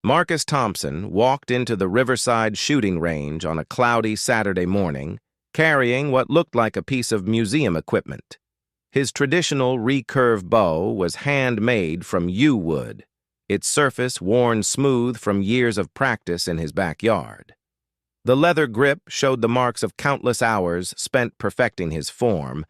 Marcus Thompson walked into the Riverside shooting range on a cloudy Saturday morning, carrying what looked like a piece of museum equipment. His traditional recurve bow was handmade from yew wood, its surface worn smooth from years of practice in his backyard. The leather grip showed the marks of countless hours spent perfecting his form,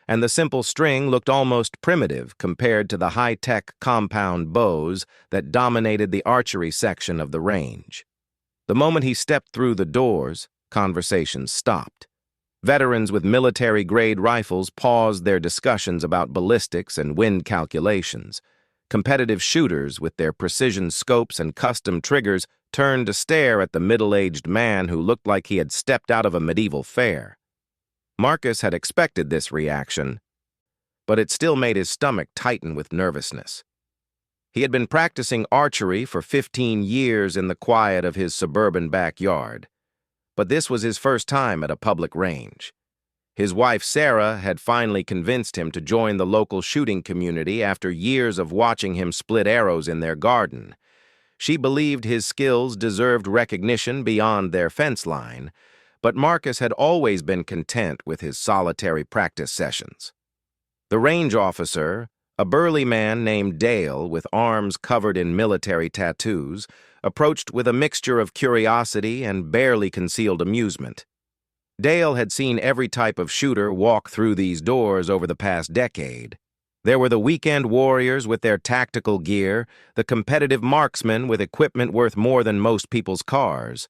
and the simple string looked almost primitive compared to the high-tech compound bows that dominated the archery section of the range. The moment he stepped through the doors, conversations stopped. Veterans with military-grade rifles paused their discussions about ballistics and wind calculations. Competitive shooters with their precision scopes and custom triggers turned to stare at the middle-aged man who looked like he had stepped out of a medieval fair. Marcus had expected this reaction, but it still made his stomach tighten with nervousness. He had been practicing archery for 15 years in the quiet of his suburban backyard, but this was his first time at a public range. His wife Sarah had finally convinced him to join the local shooting community after years of watching him split arrows in their garden. She believed his skills deserved recognition beyond their fence line, but Marcus had always been content with his solitary practice sessions. The range officer, a burly man named Dale with arms covered in military tattoos, approached with a mixture of curiosity and barely concealed amusement. Dale had seen every type of shooter walk through these doors over the past decade. There were the weekend warriors with their tactical gear, the competitive marksmen with equipment worth more than most people's cars,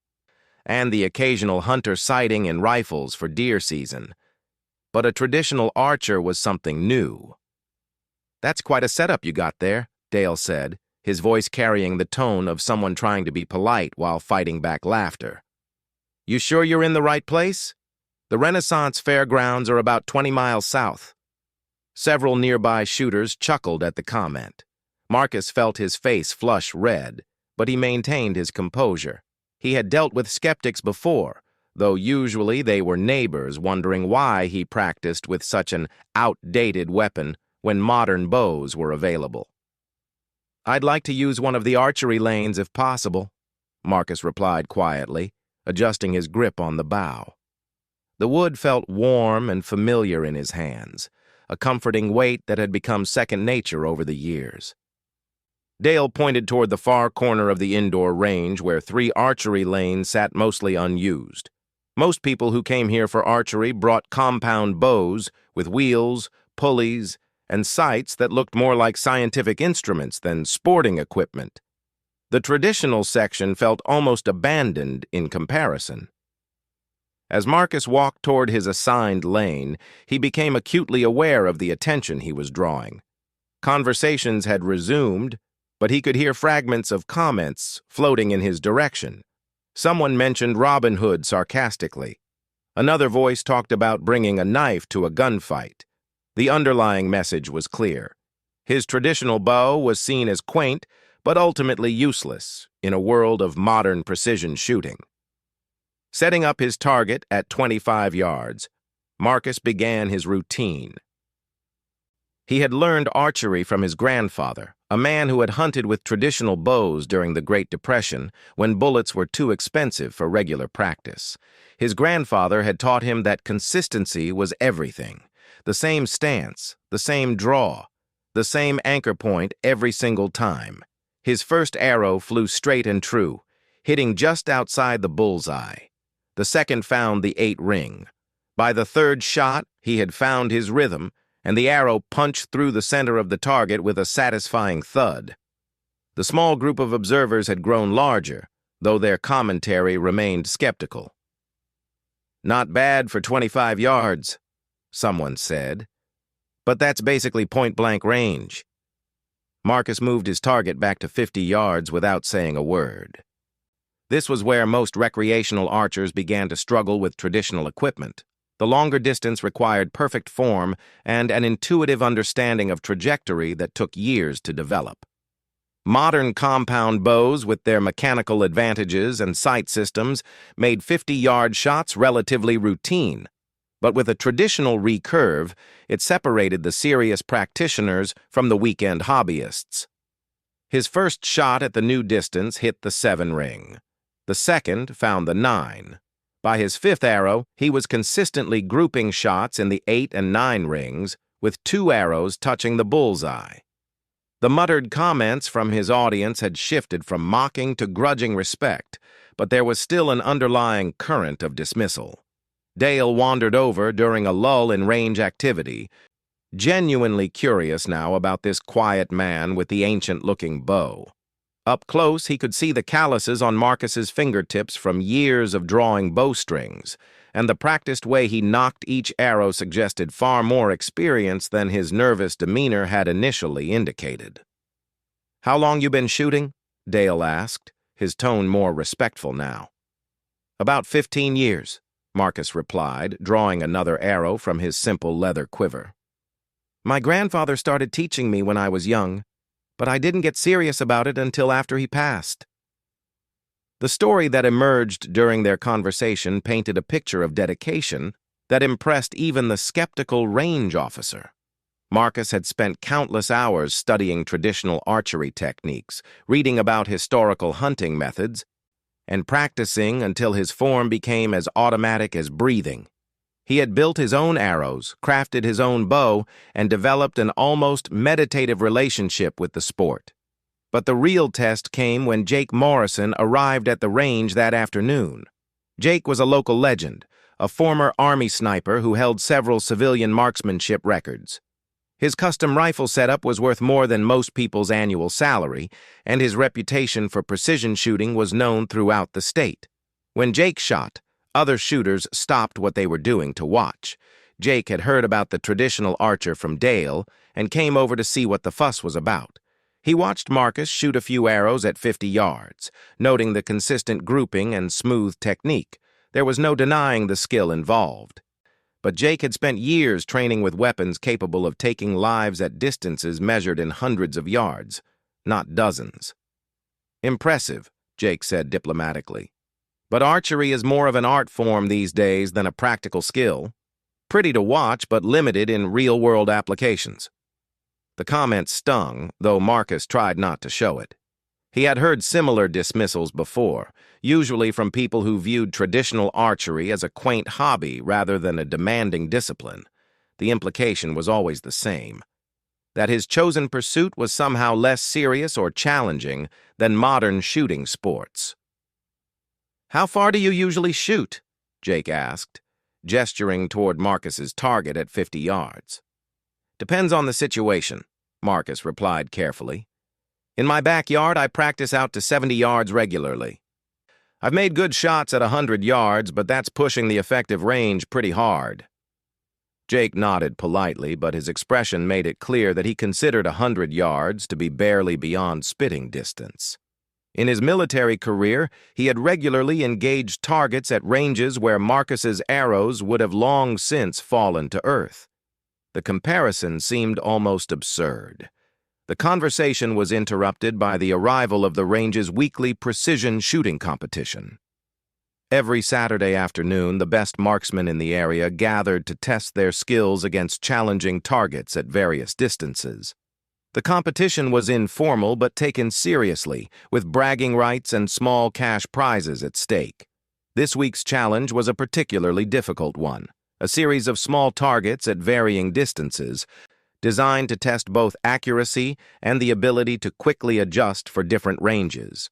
and the occasional hunter sighting in rifles for deer season. But a traditional archer was something new. "That's quite a setup you got there," Dale said, his voice carrying the tone of someone trying to be polite while fighting back laughter. "You sure you're in the right place? The Renaissance Fairgrounds are about 20 miles south." Several nearby shooters chuckled at the comment. Marcus felt his face flush red, but he maintained his composure. He had dealt with skeptics before, though usually they were neighbors wondering why he practiced with such an outdated weapon when modern bows were available. "I'd like to use one of the archery lanes if possible," Marcus replied quietly, adjusting his grip on the bow. The wood felt warm and familiar in his hands, a comforting weight that had become second nature over the years. Dale pointed toward the far corner of the indoor range where 3 archery lanes sat mostly unused. Most people who came here for archery brought compound bows with wheels, pulleys, and sights that looked more like scientific instruments than sporting equipment. The traditional section felt almost abandoned in comparison. As Marcus walked toward his assigned lane, he became acutely aware of the attention he was drawing. Conversations had resumed, but he could hear fragments of comments floating in his direction. Someone mentioned Robin Hood sarcastically. Another voice talked about bringing a knife to a gunfight. The underlying message was clear. His traditional bow was seen as quaint, but ultimately useless in a world of modern precision shooting. Setting up his target at 25 yards, Marcus began his routine. He had learned archery from his grandfather, a man who had hunted with traditional bows during the Great Depression when bullets were too expensive for regular practice. His grandfather had taught him that consistency was everything. The same stance, the same draw, the same anchor point every single time. His first arrow flew straight and true, hitting just outside the bullseye. The second found the 8 ring. By the third shot, he had found his rhythm, and the arrow punched through the center of the target with a satisfying thud. The small group of observers had grown larger, though their commentary remained skeptical. "Not bad for 25 yards, someone said. "But that's basically point-blank range." Marcus moved his target back to 50 yards without saying a word. This was where most recreational archers began to struggle with traditional equipment. The longer distance required perfect form and an intuitive understanding of trajectory that took years to develop. Modern compound bows with their mechanical advantages and sight systems made 50-yard shots relatively routine, but with a traditional recurve, it separated the serious practitioners from the weekend hobbyists. His first shot at the new distance hit the 7 ring. The second found the 9. By his 5th arrow, he was consistently grouping shots in the 8 and 9 rings, with 2 arrows touching the bullseye. The muttered comments from his audience had shifted from mocking to grudging respect, but there was still an underlying current of dismissal. Dale wandered over during a lull in range activity, genuinely curious now about this quiet man with the ancient-looking bow. Up close, he could see the calluses on Marcus's fingertips from years of drawing bowstrings, and the practiced way he knocked each arrow suggested far more experience than his nervous demeanor had initially indicated. "How long you been shooting?" Dale asked, his tone more respectful now. "About 15 years, Marcus replied, drawing another arrow from his simple leather quiver. "My grandfather started teaching me when I was young, but I didn't get serious about it until after he passed." The story that emerged during their conversation painted a picture of dedication that impressed even the skeptical range officer. Marcus had spent countless hours studying traditional archery techniques, reading about historical hunting methods, and practicing until his form became as automatic as breathing. He had built his own arrows, crafted his own bow, and developed an almost meditative relationship with the sport. But the real test came when Jake Morrison arrived at the range that afternoon. Jake was a local legend, a former Army sniper who held several civilian marksmanship records. His custom rifle setup was worth more than most people's annual salary, and his reputation for precision shooting was known throughout the state. When Jake shot, other shooters stopped what they were doing to watch. Jake had heard about the traditional archer from Dale and came over to see what the fuss was about. He watched Marcus shoot a few arrows at 50 yards, noting the consistent grouping and smooth technique. There was no denying the skill involved. But Jake had spent years training with weapons capable of taking lives at distances measured in hundreds of yards, not dozens. "Impressive," Jake said diplomatically. "But archery is more of an art form these days than a practical skill. Pretty to watch, but limited in real-world applications." The comment stung, though Marcus tried not to show it. He had heard similar dismissals before, usually from people who viewed traditional archery as a quaint hobby rather than a demanding discipline. The implication was always the same: that his chosen pursuit was somehow less serious or challenging than modern shooting sports. "How far do you usually shoot?" Jake asked, gesturing toward Marcus's target at 50 yards. "Depends on the situation," Marcus replied carefully. "In my backyard, I practice out to 70 yards regularly. I've made good shots at 100 yards, but that's pushing the effective range pretty hard." Jake nodded politely, but his expression made it clear that he considered 100 yards to be barely beyond spitting distance. In his military career, he had regularly engaged targets at ranges where Marcus's arrows would have long since fallen to earth. The comparison seemed almost absurd. The conversation was interrupted by the arrival of the range's weekly precision shooting competition. Every Saturday afternoon, the best marksmen in the area gathered to test their skills against challenging targets at various distances. The competition was informal but taken seriously, with bragging rights and small cash prizes at stake. This week's challenge was a particularly difficult one, a series of small targets at varying distances, designed to test both accuracy and the ability to quickly adjust for different ranges.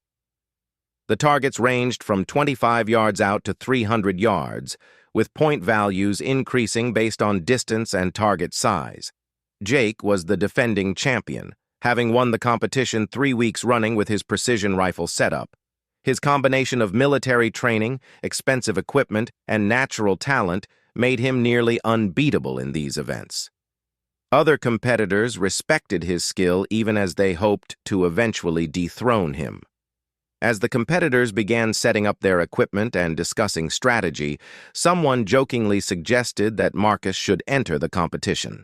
The targets ranged from 25 yards out to 300 yards, with point values increasing based on distance and target size. Jake was the defending champion, having won the competition 3 weeks running with his precision rifle setup. His combination of military training, expensive equipment, and natural talent made him nearly unbeatable in these events. Other competitors respected his skill even as they hoped to eventually dethrone him. As the competitors began setting up their equipment and discussing strategy, someone jokingly suggested that Marcus should enter the competition.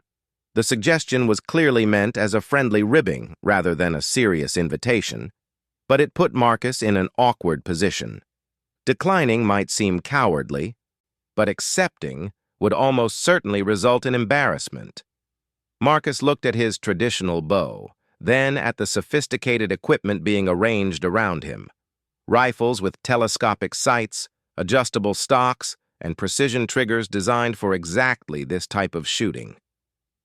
The suggestion was clearly meant as a friendly ribbing rather than a serious invitation, but it put Marcus in an awkward position. Declining might seem cowardly, but accepting would almost certainly result in embarrassment. Marcus looked at his traditional bow, then at the sophisticated equipment being arranged around him. Rifles with telescopic sights, adjustable stocks, and precision triggers designed for exactly this type of shooting.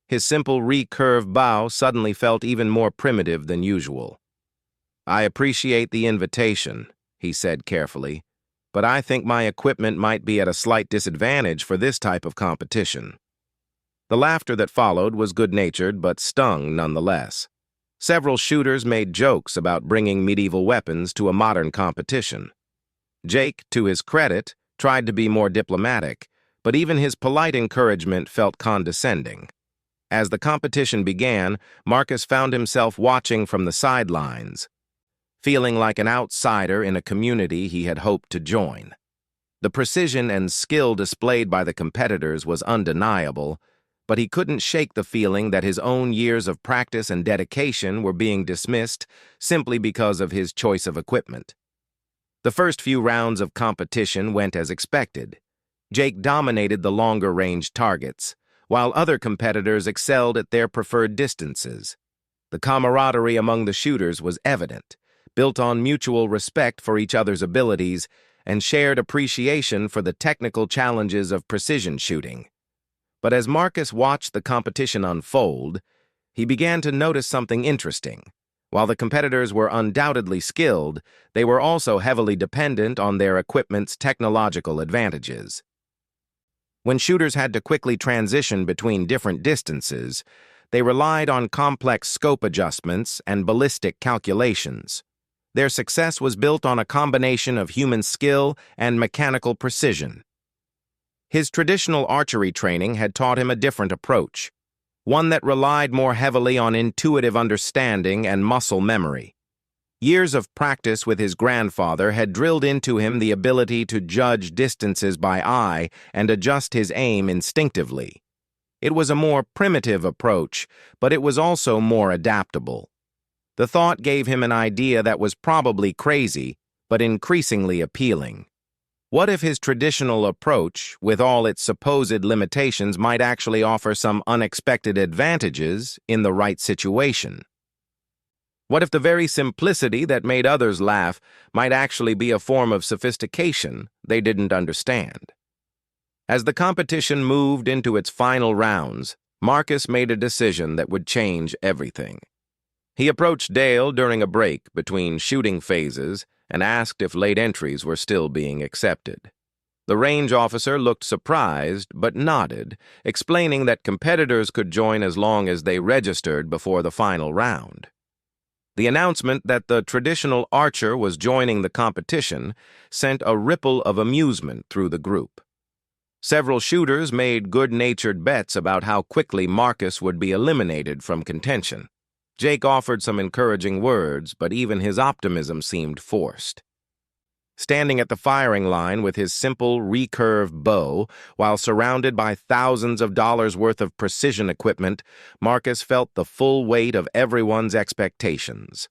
His simple recurve bow suddenly felt even more primitive than usual. "I appreciate the invitation," he said carefully, "but I think my equipment might be at a slight disadvantage for this type of competition." The laughter that followed was good-natured but stung nonetheless. Several shooters made jokes about bringing medieval weapons to a modern competition. Jake, to his credit, tried to be more diplomatic, but even his polite encouragement felt condescending. As the competition began, Marcus found himself watching from the sidelines, feeling like an outsider in a community he had hoped to join. The precision and skill displayed by the competitors was undeniable, but he couldn't shake the feeling that his own years of practice and dedication were being dismissed simply because of his choice of equipment. The first few rounds of competition went as expected. Jake dominated the longer-range targets, while other competitors excelled at their preferred distances. The camaraderie among the shooters was evident, built on mutual respect for each other's abilities and shared appreciation for the technical challenges of precision shooting. But as Marcus watched the competition unfold, he began to notice something interesting. While the competitors were undoubtedly skilled, they were also heavily dependent on their equipment's technological advantages. When shooters had to quickly transition between different distances, they relied on complex scope adjustments and ballistic calculations. Their success was built on a combination of human skill and mechanical precision. His traditional archery training had taught him a different approach, one that relied more heavily on intuitive understanding and muscle memory. Years of practice with his grandfather had drilled into him the ability to judge distances by eye and adjust his aim instinctively. It was a more primitive approach, but it was also more adaptable. The thought gave him an idea that was probably crazy, but increasingly appealing. What if his traditional approach, with all its supposed limitations, might actually offer some unexpected advantages in the right situation? What if the very simplicity that made others laugh might actually be a form of sophistication they didn't understand? As the competition moved into its final rounds, Marcus made a decision that would change everything. He approached Dale during a break between shooting phases and asked if late entries were still being accepted. The range officer looked surprised but nodded, explaining that competitors could join as long as they registered before the final round. The announcement that the traditional archer was joining the competition sent a ripple of amusement through the group. Several shooters made good-natured bets about how quickly Marcus would be eliminated from contention. Jake offered some encouraging words, but even his optimism seemed forced. Standing at the firing line with his simple recurve bow, while surrounded by thousands of dollars worth of precision equipment, Marcus felt the full weight of everyone's expectations.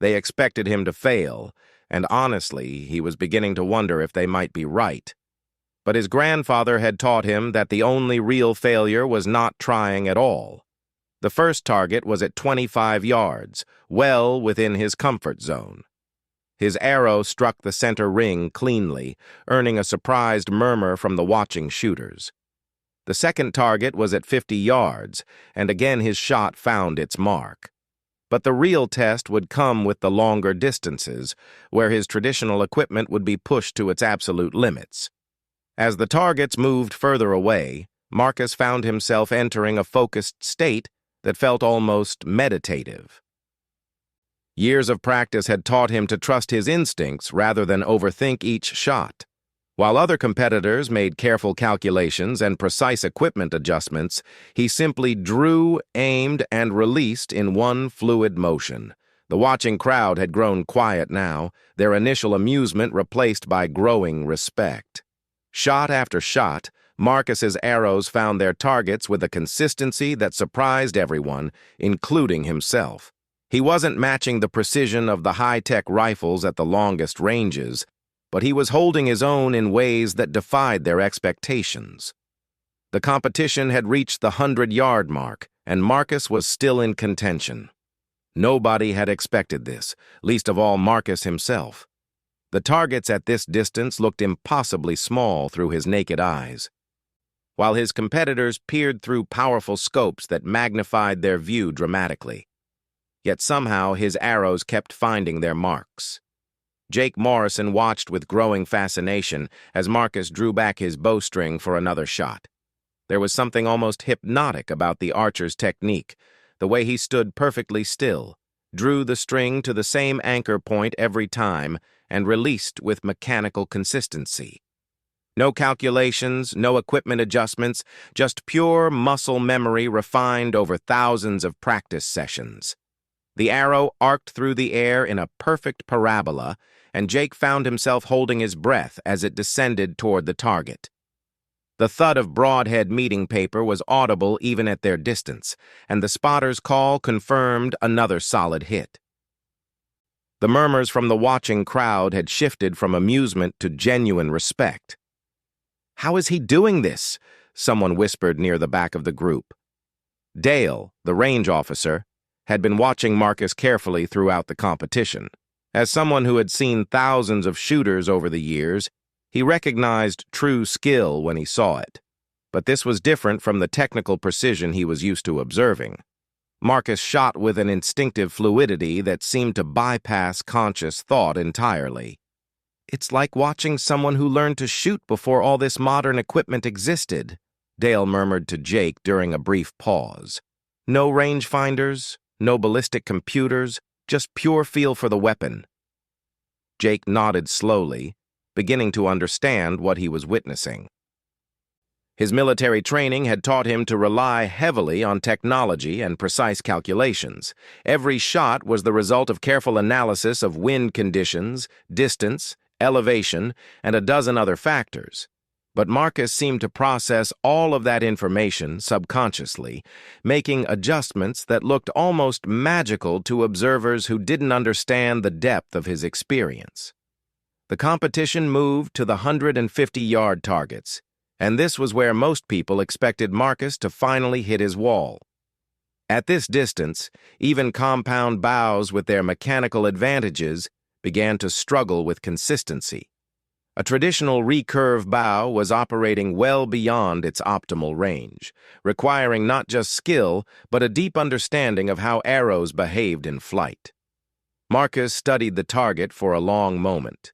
They expected him to fail, and honestly, he was beginning to wonder if they might be right. But his grandfather had taught him that the only real failure was not trying at all. The first target was at 25 yards, well within his comfort zone. His arrow struck the center ring cleanly, earning a surprised murmur from the watching shooters. The second target was at 50 yards, and again his shot found its mark. But the real test would come with the longer distances, where his traditional equipment would be pushed to its absolute limits. As the targets moved further away, Marcus found himself entering a focused state that felt almost meditative. Years of practice had taught him to trust his instincts rather than overthink each shot. While other competitors made careful calculations and precise equipment adjustments, he simply drew, aimed, and released in one fluid motion. The watching crowd had grown quiet now, their initial amusement replaced by growing respect. Shot after shot, Marcus's arrows found their targets with a consistency that surprised everyone, including himself. He wasn't matching the precision of the high-tech rifles at the longest ranges, but he was holding his own in ways that defied their expectations. The competition had reached the 100-yard mark, and Marcus was still in contention. Nobody had expected this, least of all Marcus himself. The targets at this distance looked impossibly small through his naked eyes, while his competitors peered through powerful scopes that magnified their view dramatically. Yet somehow his arrows kept finding their marks. Jake Morrison watched with growing fascination as Marcus drew back his bowstring for another shot. There was something almost hypnotic about the archer's technique, the way he stood perfectly still, drew the string to the same anchor point every time, and released with mechanical consistency. No calculations, no equipment adjustments, just pure muscle memory refined over thousands of practice sessions. The arrow arced through the air in a perfect parabola, and Jake found himself holding his breath as it descended toward the target. The thud of broadhead meeting paper was audible even at their distance, and the spotter's call confirmed another solid hit. The murmurs from the watching crowd had shifted from amusement to genuine respect. "How is he doing this?" someone whispered near the back of the group. Dale, the range officer, had been watching Marcus carefully throughout the competition. As someone who had seen thousands of shooters over the years, he recognized true skill when he saw it. But this was different from the technical precision he was used to observing. Marcus shot with an instinctive fluidity that seemed to bypass conscious thought entirely. "It's like watching someone who learned to shoot before all this modern equipment existed," Dale murmured to Jake during a brief pause. "No rangefinders, no ballistic computers, just pure feel for the weapon." Jake nodded slowly, beginning to understand what he was witnessing. His military training had taught him to rely heavily on technology and precise calculations. Every shot was the result of careful analysis of wind conditions, distance, elevation, and a dozen other factors. But Marcus seemed to process all of that information subconsciously, making adjustments that looked almost magical to observers who didn't understand the depth of his experience. The competition moved to the 150-yard targets, and this was where most people expected Marcus to finally hit his wall. At this distance, even compound bows with their mechanical advantages began to struggle with consistency. A traditional recurve bow was operating well beyond its optimal range, requiring not just skill, but a deep understanding of how arrows behaved in flight. Marcus studied the target for a long moment,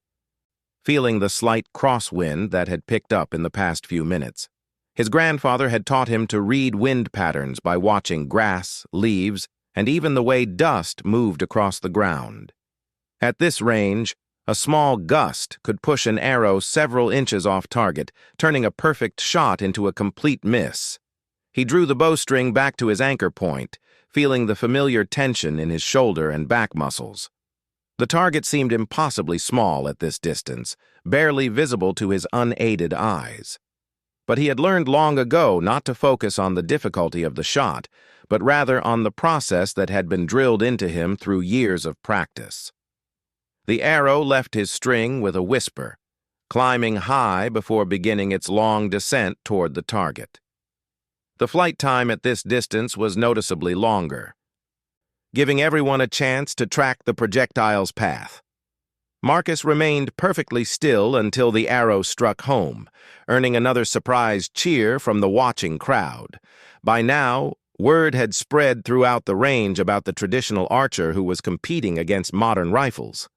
feeling the slight crosswind that had picked up in the past few minutes. His grandfather had taught him to read wind patterns by watching grass, leaves, and even the way dust moved across the ground. At this range, a small gust could push an arrow several inches off target, turning a perfect shot into a complete miss. He drew the bowstring back to his anchor point, feeling the familiar tension in his shoulder and back muscles. The target seemed impossibly small at this distance, barely visible to his unaided eyes. But he had learned long ago not to focus on the difficulty of the shot, but rather on the process that had been drilled into him through years of practice. The arrow left his string with a whisper, climbing high before beginning its long descent toward the target. The flight time at this distance was noticeably longer, giving everyone a chance to track the projectile's path. Marcus remained perfectly still until the arrow struck home, earning another surprised cheer from the watching crowd. By now, word had spread throughout the range about the traditional archer who was competing against modern rifles.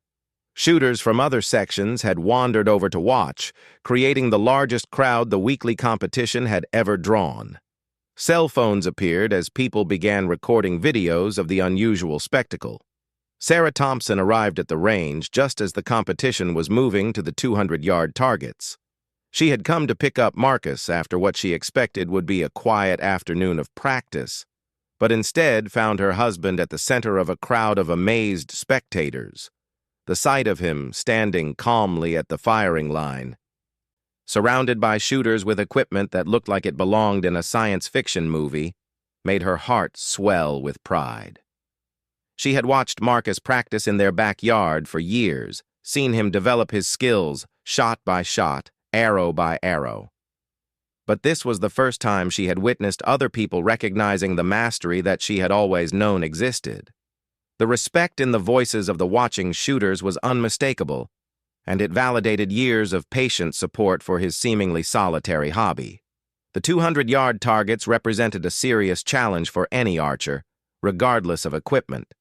Shooters from other sections had wandered over to watch, creating the largest crowd the weekly competition had ever drawn. Cell phones appeared as people began recording videos of the unusual spectacle. Sarah Thompson arrived at the range just as the competition was moving to the 200-yard targets. She had come to pick up Marcus after what she expected would be a quiet afternoon of practice, but instead found her husband at the center of a crowd of amazed spectators. The sight of him standing calmly at the firing line, surrounded by shooters with equipment that looked like it belonged in a science fiction movie, made her heart swell with pride. She had watched Marcus practice in their backyard for years, seen him develop his skills shot by shot, arrow by arrow. But this was the first time she had witnessed other people recognizing the mastery that she had always known existed. The respect in the voices of the watching shooters was unmistakable, and it validated years of patient support for his seemingly solitary hobby. The 200-yard targets represented a serious challenge for any archer, regardless of equipment.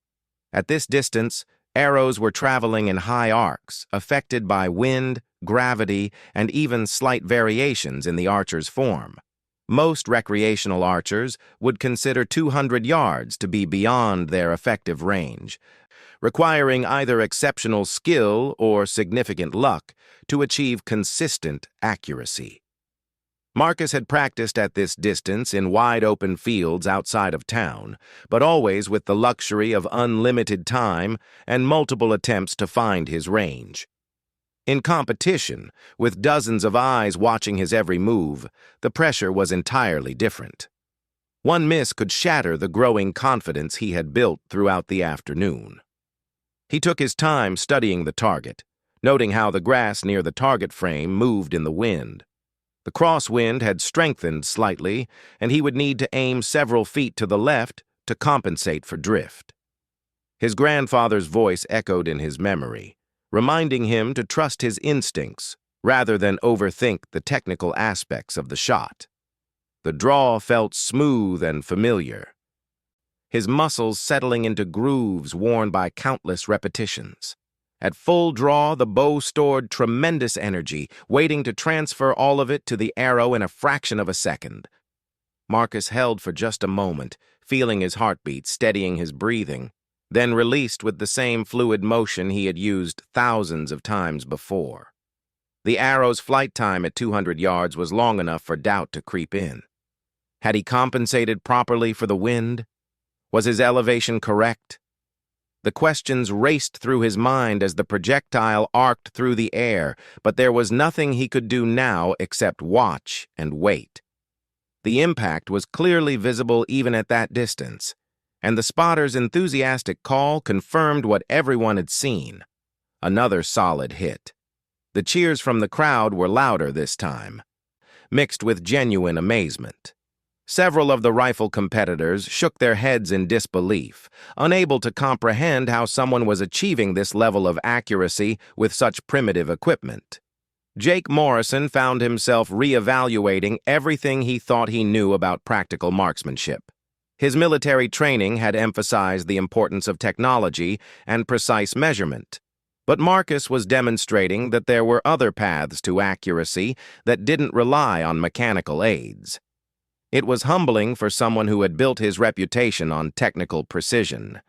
At this distance, arrows were traveling in high arcs, affected by wind, gravity, and even slight variations in the archer's form. Most recreational archers would consider 200 yards to be beyond their effective range, requiring either exceptional skill or significant luck to achieve consistent accuracy. Marcus had practiced at this distance in wide-open fields outside of town, but always with the luxury of unlimited time and multiple attempts to find his range. In competition, with dozens of eyes watching his every move, the pressure was entirely different. One miss could shatter the growing confidence he had built throughout the afternoon. He took his time studying the target, noting how the grass near the target frame moved in the wind. The crosswind had strengthened slightly, and he would need to aim several feet to the left to compensate for drift. His grandfather's voice echoed in his memory, reminding him to trust his instincts rather than overthink the technical aspects of the shot. The draw felt smooth and familiar, his muscles settling into grooves worn by countless repetitions. At full draw, the bow stored tremendous energy, waiting to transfer all of it to the arrow in a fraction of a second. Marcus held for just a moment, feeling his heartbeat, steadying his breathing, then released with the same fluid motion he had used thousands of times before. The arrow's flight time at 200 yards was long enough for doubt to creep in. Had he compensated properly for the wind? Was his elevation correct? The questions raced through his mind as the projectile arced through the air, but there was nothing he could do now except watch and wait. The impact was clearly visible even at that distance, and the spotter's enthusiastic call confirmed what everyone had seen. Another solid hit. The cheers from the crowd were louder this time, mixed with genuine amazement. Several of the rifle competitors shook their heads in disbelief, unable to comprehend how someone was achieving this level of accuracy with such primitive equipment. Jake Morrison found himself reevaluating everything he thought he knew about practical marksmanship. His military training had emphasized the importance of technology and precise measurement, but Marcus was demonstrating that there were other paths to accuracy that didn't rely on mechanical aids. It was humbling for someone who had built his reputation on technical precision.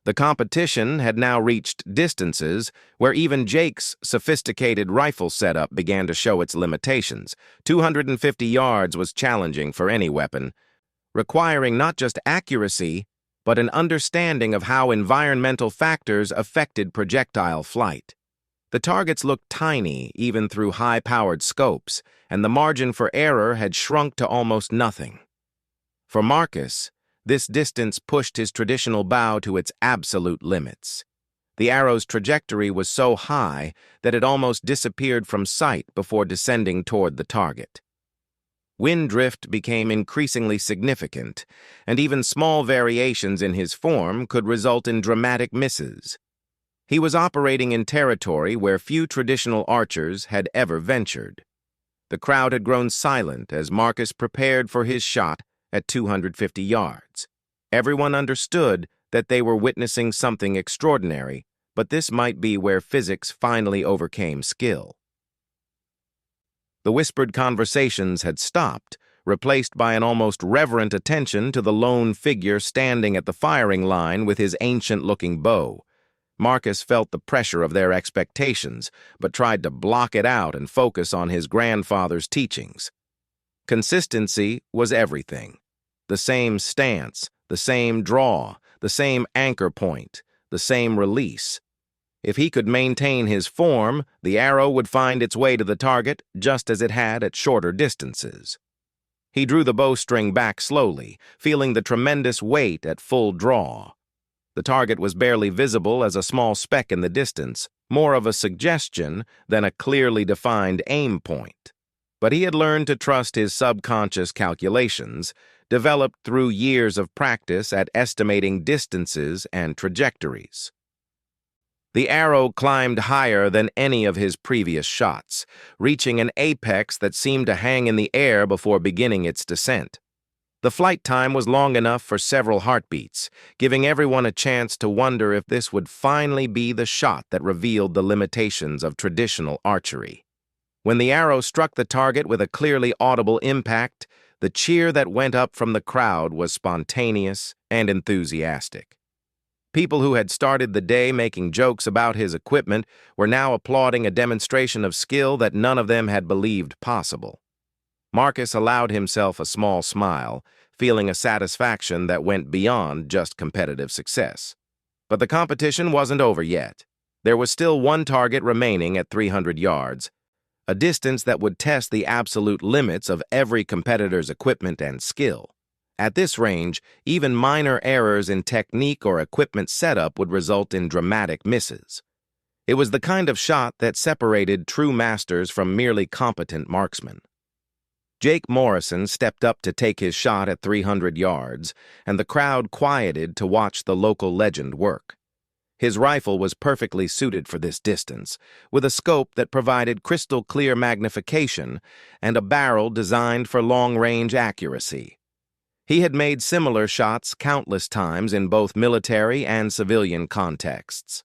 The competition had now reached distances where even Jake's sophisticated rifle setup began to show its limitations. 250 yards was challenging for any weapon, requiring not just accuracy, but an understanding of how environmental factors affected projectile flight. The targets looked tiny even through high-powered scopes, and the margin for error had shrunk to almost nothing. For Marcus, this distance pushed his traditional bow to its absolute limits. The arrow's trajectory was so high that it almost disappeared from sight before descending toward the target. Wind drift became increasingly significant, and even small variations in his form could result in dramatic misses. He was operating in territory where few traditional archers had ever ventured. The crowd had grown silent as Marcus prepared for his shot at 250 yards. Everyone understood that they were witnessing something extraordinary, but this might be where physics finally overcame skill. The whispered conversations had stopped, replaced by an almost reverent attention to the lone figure standing at the firing line with his ancient-looking bow. Marcus felt the pressure of their expectations, but tried to block it out and focus on his grandfather's teachings. Consistency was everything. The same stance, the same draw, the same anchor point, the same release. If he could maintain his form, the arrow would find its way to the target just as it had at shorter distances. He drew the bowstring back slowly, feeling the tremendous weight at full draw. The target was barely visible as a small speck in the distance, more of a suggestion than a clearly defined aim point. But he had learned to trust his subconscious calculations, developed through years of practice at estimating distances and trajectories. The arrow climbed higher than any of his previous shots, reaching an apex that seemed to hang in the air before beginning its descent. The flight time was long enough for several heartbeats, giving everyone a chance to wonder if this would finally be the shot that revealed the limitations of traditional archery. When the arrow struck the target with a clearly audible impact, the cheer that went up from the crowd was spontaneous and enthusiastic. People who had started the day making jokes about his equipment were now applauding a demonstration of skill that none of them had believed possible. Marcus allowed himself a small smile, feeling a satisfaction that went beyond just competitive success. But the competition wasn't over yet. There was still one target remaining at 300 yards, a distance that would test the absolute limits of every competitor's equipment and skill. At this range, even minor errors in technique or equipment setup would result in dramatic misses. It was the kind of shot that separated true masters from merely competent marksmen. Jake Morrison stepped up to take his shot at 300 yards, and the crowd quieted to watch the local legend work. His rifle was perfectly suited for this distance, with a scope that provided crystal-clear magnification and a barrel designed for long-range accuracy. He had made similar shots countless times in both military and civilian contexts.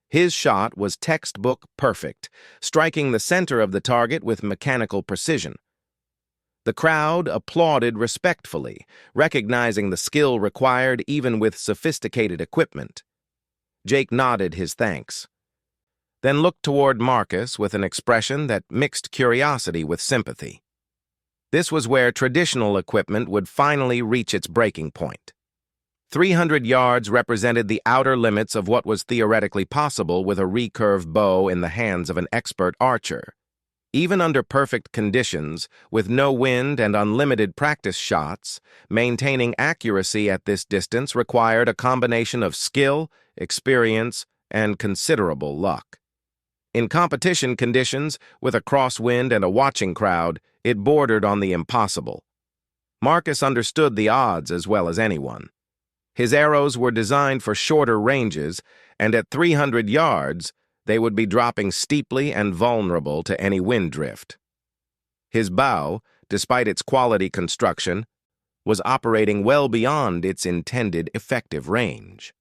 His shot was textbook perfect, striking the center of the target with mechanical precision. The crowd applauded respectfully, recognizing the skill required even with sophisticated equipment. Jake nodded his thanks, then looked toward Marcus with an expression that mixed curiosity with sympathy. This was where traditional equipment would finally reach its breaking point. 300 yards represented the outer limits of what was theoretically possible with a recurve bow in the hands of an expert archer. Even under perfect conditions, with no wind and unlimited practice shots, maintaining accuracy at this distance required a combination of skill, experience, and considerable luck. In competition conditions, with a crosswind and a watching crowd, it bordered on the impossible. Marcus understood the odds as well as anyone. His arrows were designed for shorter ranges, and at 300 yards, they would be dropping steeply and vulnerable to any wind drift. His bow, despite its quality construction, was operating well beyond its intended effective range.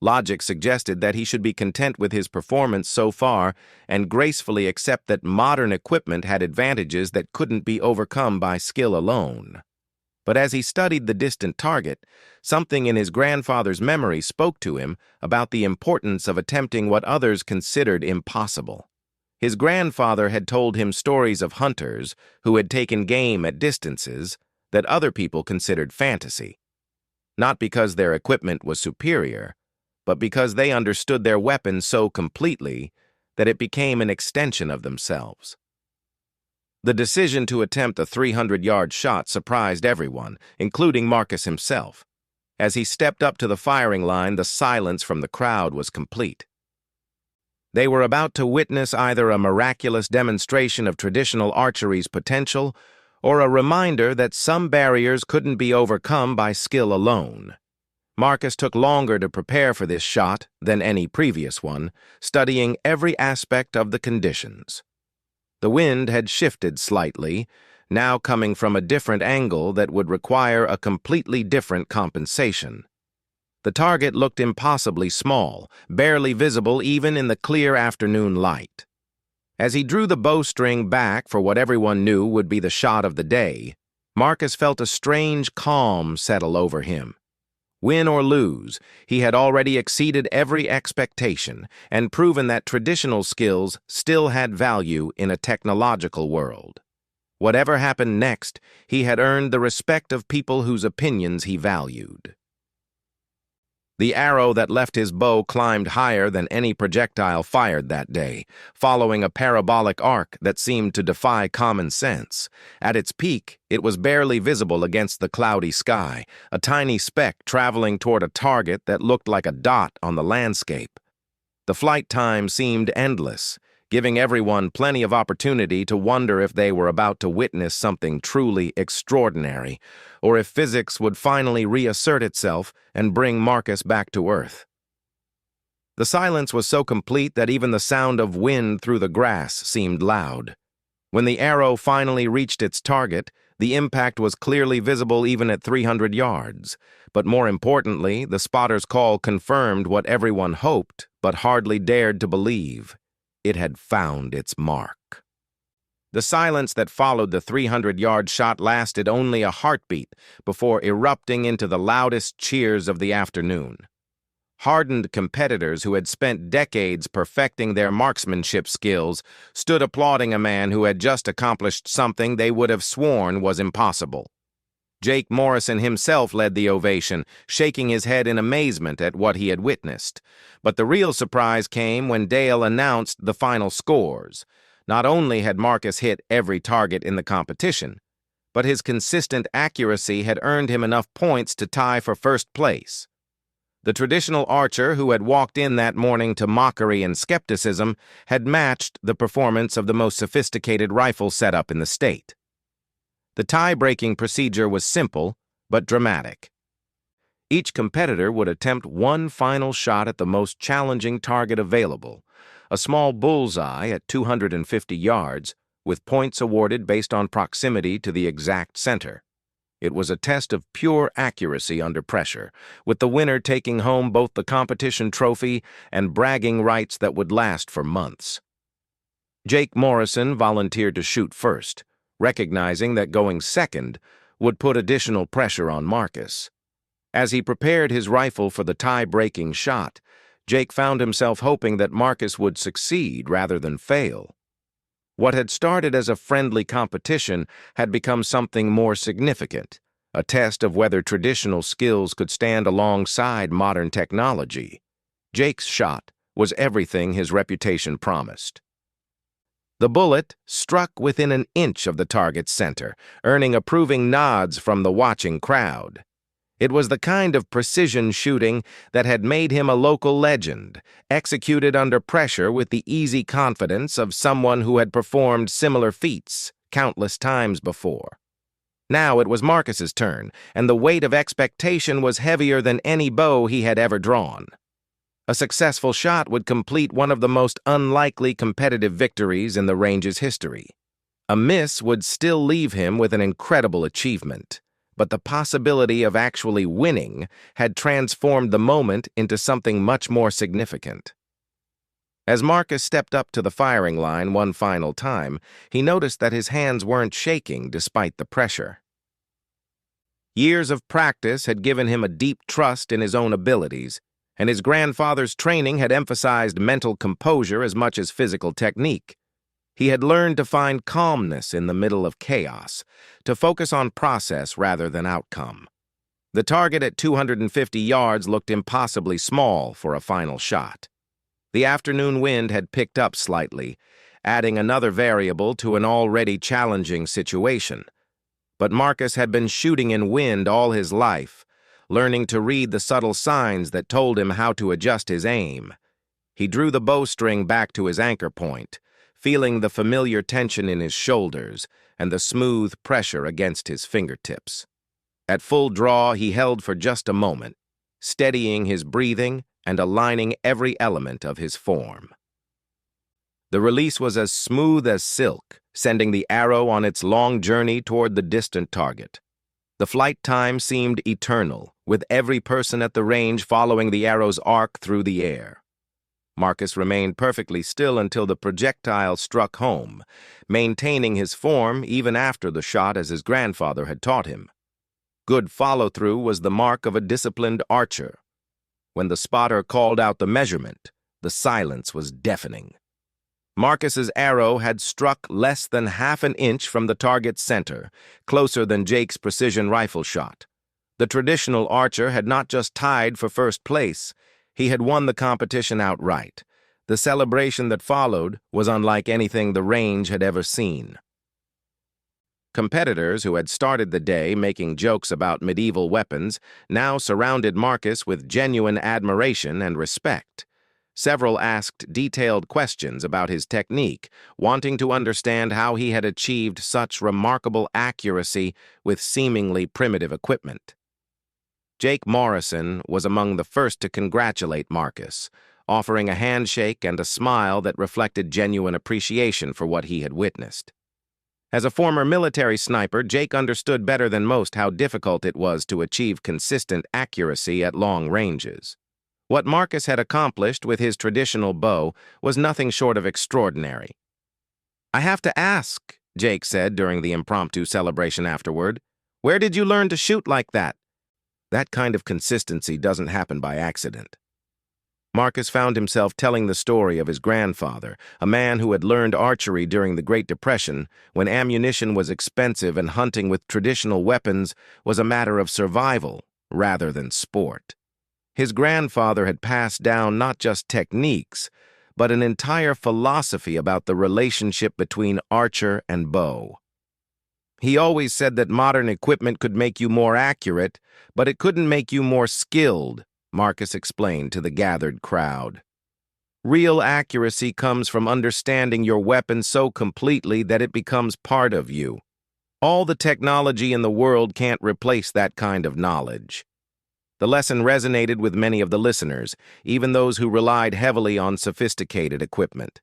Logic suggested that he should be content with his performance so far and gracefully accept that modern equipment had advantages that couldn't be overcome by skill alone. But as he studied the distant target, something in his grandfather's memory spoke to him about the importance of attempting what others considered impossible. His grandfather had told him stories of hunters who had taken game at distances that other people considered fantasy, not because their equipment was superior, but because they understood their weapon so completely that it became an extension of themselves. The decision to attempt a 300-yard shot surprised everyone, including Marcus himself. As he stepped up to the firing line, the silence from the crowd was complete. They were about to witness either a miraculous demonstration of traditional archery's potential or a reminder that some barriers couldn't be overcome by skill alone. Marcus took longer to prepare for this shot than any previous one, studying every aspect of the conditions. The wind had shifted slightly, now coming from a different angle that would require a completely different compensation. The target looked impossibly small, barely visible even in the clear afternoon light. As he drew the bowstring back for what everyone knew would be the shot of the day, Marcus felt a strange calm settle over him. Win or lose, he had already exceeded every expectation and proven that traditional skills still had value in a technological world. Whatever happened next, he had earned the respect of people whose opinions he valued. The arrow that left his bow climbed higher than any projectile fired that day, following a parabolic arc that seemed to defy common sense. At its peak, it was barely visible against the cloudy sky, a tiny speck traveling toward a target that looked like a dot on the landscape. The flight time seemed endless, giving everyone plenty of opportunity to wonder if they were about to witness something truly extraordinary, or if physics would finally reassert itself and bring Marcus back to Earth. The silence was so complete that even the sound of wind through the grass seemed loud. When the arrow finally reached its target, the impact was clearly visible even at 300 yards. But more importantly, the spotter's call confirmed what everyone hoped but hardly dared to believe. It had found its mark. The silence that followed the 300-yard shot lasted only a heartbeat before erupting into the loudest cheers of the afternoon. Hardened competitors who had spent decades perfecting their marksmanship skills stood applauding a man who had just accomplished something they would have sworn was impossible. Jake Morrison himself led the ovation, shaking his head in amazement at what he had witnessed. But the real surprise came when Dale announced the final scores. Not only had Marcus hit every target in the competition, but his consistent accuracy had earned him enough points to tie for first place. The traditional archer who had walked in that morning to mockery and skepticism had matched the performance of the most sophisticated rifle setup in the state. The tie-breaking procedure was simple, but dramatic. Each competitor would attempt one final shot at the most challenging target available, a small bullseye at 250 yards, with points awarded based on proximity to the exact center. It was a test of pure accuracy under pressure, with the winner taking home both the competition trophy and bragging rights that would last for months. Jake Morrison volunteered to shoot first, recognizing that going second would put additional pressure on Marcus. As he prepared his rifle for the tie-breaking shot, Jake found himself hoping that Marcus would succeed rather than fail. What had started as a friendly competition had become something more significant, a test of whether traditional skills could stand alongside modern technology. Jake's shot was everything his reputation promised. The bullet struck within an inch of the target's center, earning approving nods from the watching crowd. It was the kind of precision shooting that had made him a local legend, executed under pressure with the easy confidence of someone who had performed similar feats countless times before. Now it was Marcus's turn, and the weight of expectation was heavier than any bow he had ever drawn. A successful shot would complete one of the most unlikely competitive victories in the range's history. A miss would still leave him with an incredible achievement, but the possibility of actually winning had transformed the moment into something much more significant. As Marcus stepped up to the firing line one final time, he noticed that his hands weren't shaking despite the pressure. Years of practice had given him a deep trust in his own abilities, and his grandfather's training had emphasized mental composure as much as physical technique. He had learned to find calmness in the middle of chaos, to focus on process rather than outcome. The target at 250 yards looked impossibly small for a final shot. The afternoon wind had picked up slightly, adding another variable to an already challenging situation. But Marcus had been shooting in wind all his life, learning to read the subtle signs that told him how to adjust his aim. He drew the bowstring back to his anchor point, feeling the familiar tension in his shoulders and the smooth pressure against his fingertips. At full draw, he held for just a moment, steadying his breathing and aligning every element of his form. The release was as smooth as silk, sending the arrow on its long journey toward the distant target. The flight time seemed eternal, with every person at the range following the arrow's arc through the air. Marcus remained perfectly still until the projectile struck home, maintaining his form even after the shot as his grandfather had taught him. Good follow-through was the mark of a disciplined archer. When the spotter called out the measurement, the silence was deafening. Marcus's arrow had struck less than half an inch from the target's center, closer than Jake's precision rifle shot. The traditional archer had not just tied for first place, he had won the competition outright. The celebration that followed was unlike anything the range had ever seen. Competitors who had started the day making jokes about medieval weapons now surrounded Marcus with genuine admiration and respect. Several asked detailed questions about his technique, wanting to understand how he had achieved such remarkable accuracy with seemingly primitive equipment. Jake Morrison was among the first to congratulate Marcus, offering a handshake and a smile that reflected genuine appreciation for what he had witnessed. As a former military sniper, Jake understood better than most how difficult it was to achieve consistent accuracy at long ranges. What Marcus had accomplished with his traditional bow was nothing short of extraordinary. "I have to ask," Jake said during the impromptu celebration afterward, "where did you learn to shoot like that?" That kind of consistency doesn't happen by accident. Marcus found himself telling the story of his grandfather, a man who had learned archery during the Great Depression, when ammunition was expensive and hunting with traditional weapons was a matter of survival rather than sport. His grandfather had passed down not just techniques, but an entire philosophy about the relationship between archer and bow. He always said that modern equipment could make you more accurate, but it couldn't make you more skilled, Marcus explained to the gathered crowd. Real accuracy comes from understanding your weapon so completely that it becomes part of you. All the technology in the world can't replace that kind of knowledge. The lesson resonated with many of the listeners, even those who relied heavily on sophisticated equipment.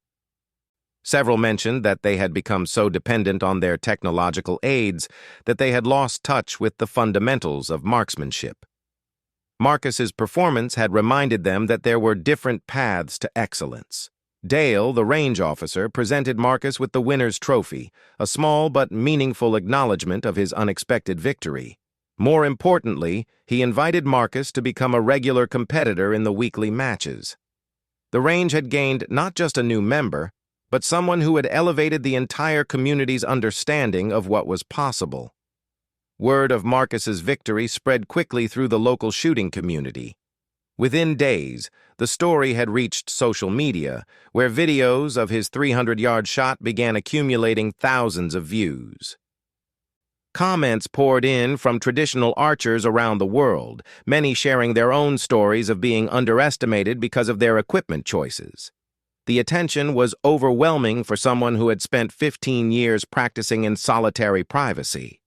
Several mentioned that they had become so dependent on their technological aids that they had lost touch with the fundamentals of marksmanship. Marcus's performance had reminded them that there were different paths to excellence. Dale, the range officer, presented Marcus with the winner's trophy, a small but meaningful acknowledgement of his unexpected victory. More importantly, he invited Marcus to become a regular competitor in the weekly matches. The range had gained not just a new member, but someone who had elevated the entire community's understanding of what was possible. Word of Marcus's victory spread quickly through the local shooting community. Within days, the story had reached social media, where videos of his 300-yard shot began accumulating thousands of views. Comments poured in from traditional archers around the world, many sharing their own stories of being underestimated because of their equipment choices. The attention was overwhelming for someone who had spent 15 years practicing in solitary privacy.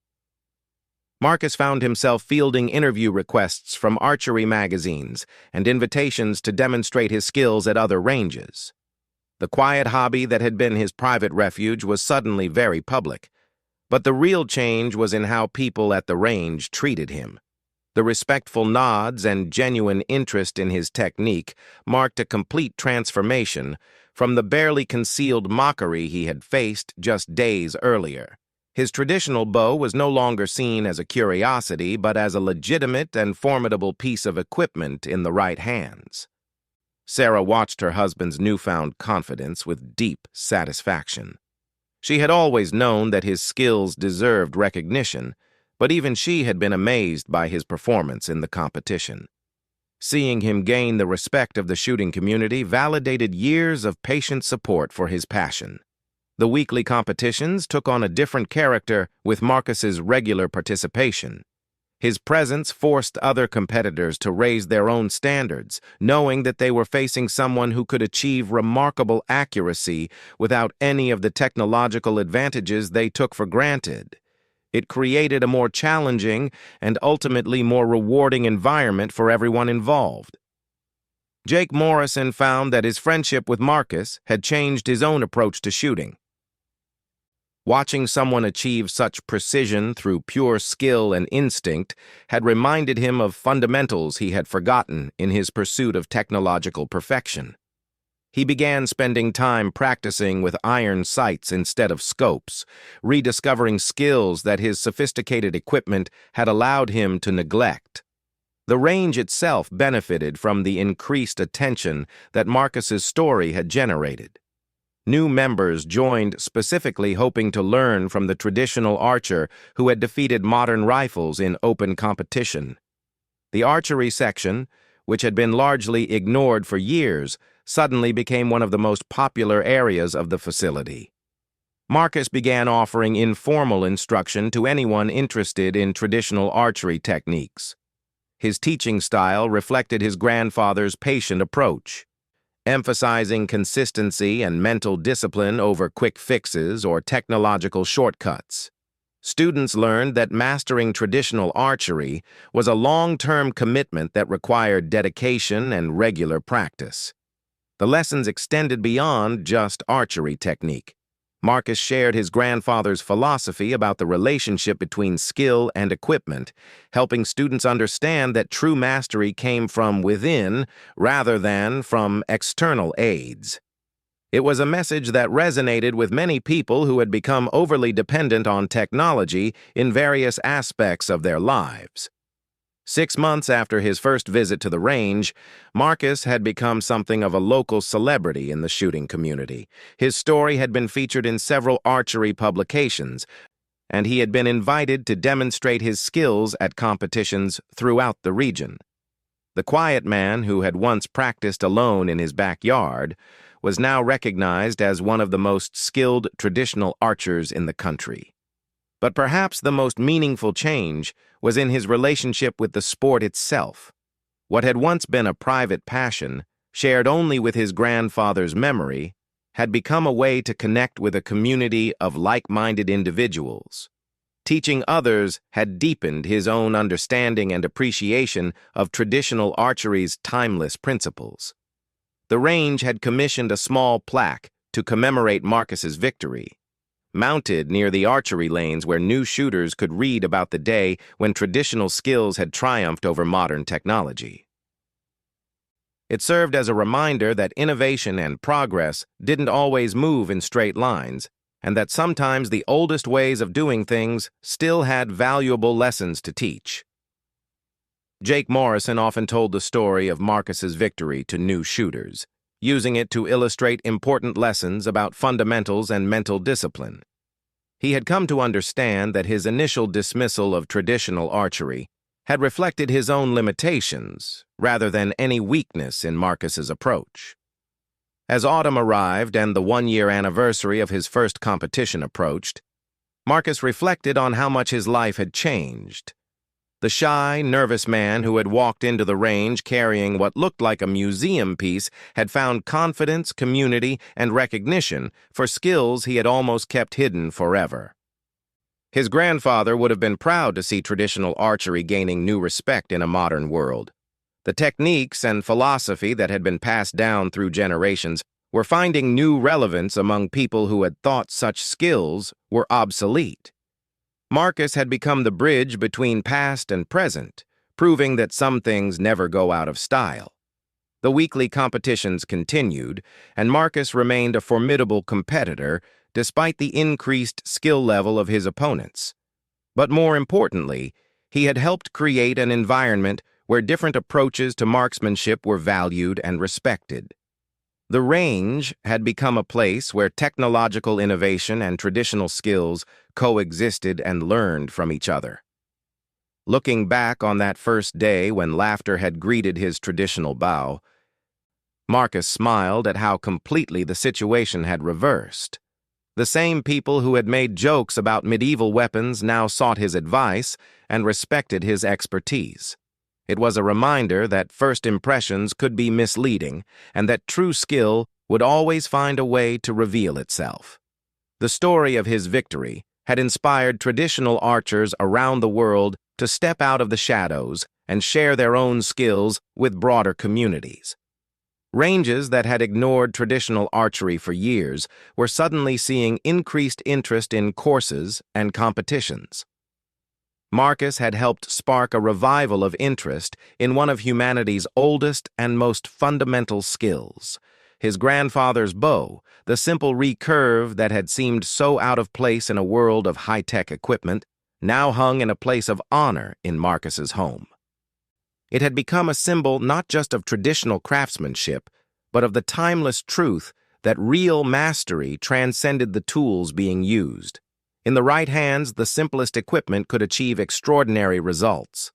Marcus found himself fielding interview requests from archery magazines and invitations to demonstrate his skills at other ranges. The quiet hobby that had been his private refuge was suddenly very public. But the real change was in how people at the range treated him. The respectful nods and genuine interest in his technique marked a complete transformation from the barely concealed mockery he had faced just days earlier. His traditional bow was no longer seen as a curiosity, but as a legitimate and formidable piece of equipment in the right hands. Sarah watched her husband's newfound confidence with deep satisfaction. She had always known that his skills deserved recognition, but even she had been amazed by his performance in the competition. Seeing him gain the respect of the shooting community validated years of patient support for his passion. The weekly competitions took on a different character with Marcus's regular participation. His presence forced other competitors to raise their own standards, knowing that they were facing someone who could achieve remarkable accuracy without any of the technological advantages they took for granted. It created a more challenging and ultimately more rewarding environment for everyone involved. Jake Morrison found that his friendship with Marcus had changed his own approach to shooting. Watching someone achieve such precision through pure skill and instinct had reminded him of fundamentals he had forgotten in his pursuit of technological perfection. He began spending time practicing with iron sights instead of scopes, rediscovering skills that his sophisticated equipment had allowed him to neglect. The range itself benefited from the increased attention that Marcus's story had generated. New members joined specifically hoping to learn from the traditional archer who had defeated modern rifles in open competition. The archery section, which had been largely ignored for years, suddenly became one of the most popular areas of the facility. Marcus began offering informal instruction to anyone interested in traditional archery techniques. His teaching style reflected his grandfather's patient approach. emphasizing consistency and mental discipline over quick fixes or technological shortcuts. Students learned that mastering traditional archery was a long-term commitment that required dedication and regular practice. The lessons extended beyond just archery technique. Marcus shared his grandfather's philosophy about the relationship between skill and equipment, helping students understand that true mastery came from within rather than from external aids. It was a message that resonated with many people who had become overly dependent on technology in various aspects of their lives. 6 months after his first visit to the range, Marcus had become something of a local celebrity in the shooting community. His story had been featured in several archery publications, and he had been invited to demonstrate his skills at competitions throughout the region. The quiet man who had once practiced alone in his backyard was now recognized as one of the most skilled traditional archers in the country. But perhaps the most meaningful change was in his relationship with the sport itself. What had once been a private passion, shared only with his grandfather's memory, had become a way to connect with a community of like-minded individuals. Teaching others had deepened his own understanding and appreciation of traditional archery's timeless principles. The range had commissioned a small plaque to commemorate Marcus's victory, mounted near the archery lanes where new shooters could read about the day when traditional skills had triumphed over modern technology. It served as a reminder that innovation and progress didn't always move in straight lines, and that sometimes the oldest ways of doing things still had valuable lessons to teach. Jake Morrison often told the story of Marcus's victory to new shooters, using it to illustrate important lessons about fundamentals and mental discipline. He had come to understand that his initial dismissal of traditional archery had reflected his own limitations rather than any weakness in Marcus's approach. As autumn arrived and the one-year anniversary of his first competition approached, Marcus reflected on how much his life had changed. The shy, nervous man who had walked into the range carrying what looked like a museum piece had found confidence, community, and recognition for skills he had almost kept hidden forever. His grandfather would have been proud to see traditional archery gaining new respect in a modern world. The techniques and philosophy that had been passed down through generations were finding new relevance among people who had thought such skills were obsolete. Marcus had become the bridge between past and present, proving that some things never go out of style. The weekly competitions continued, and Marcus remained a formidable competitor despite the increased skill level of his opponents. But more importantly, he had helped create an environment where different approaches to marksmanship were valued and respected. The range had become a place where technological innovation and traditional skills coexisted and learned from each other. Looking back on that first day when laughter had greeted his traditional bow, Marcus smiled at how completely the situation had reversed. The same people who had made jokes about medieval weapons now sought his advice and respected his expertise. It was a reminder that first impressions could be misleading and that true skill would always find a way to reveal itself. The story of his victory had inspired traditional archers around the world to step out of the shadows and share their own skills with broader communities. Ranges that had ignored traditional archery for years were suddenly seeing increased interest in courses and competitions. Marcus had helped spark a revival of interest in one of humanity's oldest and most fundamental skills. His grandfather's bow, the simple recurve that had seemed so out of place in a world of high-tech equipment, now hung in a place of honor in Marcus's home. It had become a symbol not just of traditional craftsmanship, but of the timeless truth that real mastery transcended the tools being used. In the right hands, the simplest equipment could achieve extraordinary results.